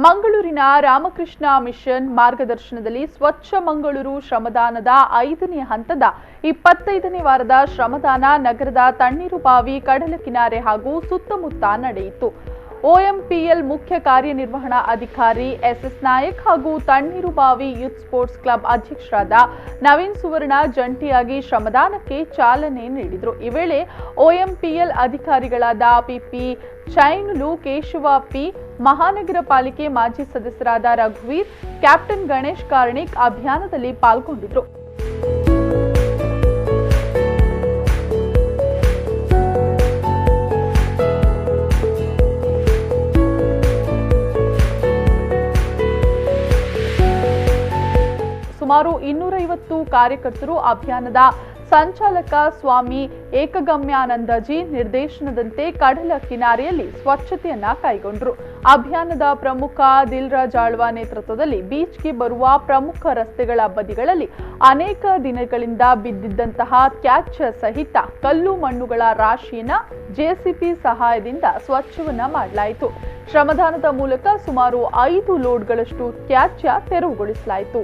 ಮಂಗಳೂರಿನ ರಾಮಕೃಷ್ಣಾಮಿಷನ್ ಮಾರ್ಗದರ್ಶನದಲ್ಲಿ ಸ್ವಚ್ಛ ಮಂಗಳೂರು ಶ್ರಮದಾನದ 5ನೇ ಹಂತದ 25ನೇ ವಾರದ ಶ್ರಮದಾನ ನಗರದ ತಣ್ಣೀರುಬಾವಿ ಕಡಲ ಕಿನಾರೆ ಹಾಗೂ ಸುತ್ತಮುತ್ತ ನಡೆಯಿತು. OMPL ಮುಖ್ಯ ಕಾರ್ಯನಿರ್ವಹಣಾ ಅಧಿಕಾರಿ SS ನಾಯಕ್ ಹಾಗೂ ತಣ್ಣೀರುಬಾವಿ ಯೂತ್ ಸ್ಪೋರ್ಟ್ಸ್ ಕ್ಲಬ್ ಅಧ್ಯಕ್ಷರಾದ ನವೀನ್ ಸುವರ್ಣ ಜಂಟಿಯಾಗಿ ಶ್ರಮದಾನಕ್ಕೆ ಚಾಲನೆ ನೀಡಿದರು. ಈ ವೇಳೆ OMPL ಅಧಿಕಾರಿಗಳಾದ PP ಚೈನುಲು, ಕೇಶವ P, ಮಹಾನಗರ ಪಾಲಿಕೆ ಮಾಜಿ ಸದಸ್ಯರಾದ ರಘುವೀರ್, ಕ್ಯಾಪ್ಟನ್ ಗಣೇಶ್ ಕಾರ್ಣಿಕ್ ಅಭಿಯಾನದಲ್ಲಿ ಪಾಲ್ಗೊಂಡಿದ್ದರು. ಸುಮಾರು 250 ಕಾರ್ಯಕರ್ತರು ಅಭಿಯಾನದ ಸಂಚಾಲಕ ಸ್ವಾಮಿ ಏಕಗಮ್ಯಾನಂದಜಿ ನಿರ್ದೇಶನದಂತೆ ಕಡಲ ಕಿನಾರೆಯಲ್ಲಿ ಸ್ವಚ್ಛತೆಯನ್ನ ಕೈಗೊಂಡರು. ಅಭಿಯಾನದ ಪ್ರಮುಖ ದಿಲ್ರಾಜ್ ಆಳ್ವ ನೇತೃತ್ವದಲ್ಲಿ ಬೀಚ್ಗೆ ಬರುವ ಪ್ರಮುಖ ರಸ್ತೆಗಳ ಬದಿಗಳಲ್ಲಿ ಅನೇಕ ದಿನಗಳಿಂದ ಬಿದ್ದಿದ್ದಂತಹ ತ್ಯಾಜ್ಯ ಸಹಿತ ಕಲ್ಲು ಮಣ್ಣುಗಳ ರಾಶಿಯನ್ನ JCB ಸಹಾಯದಿಂದ ಸ್ವಚ್ಛವನ್ನ ಮಾಡಲಾಯಿತು. ಶ್ರಮದಾನದ ಮೂಲಕ ಸುಮಾರು 5 ಲೋಡ್ಗಳಷ್ಟು ತ್ಯಾಜ್ಯ ತೆರವುಗೊಳಿಸಲಾಯಿತು.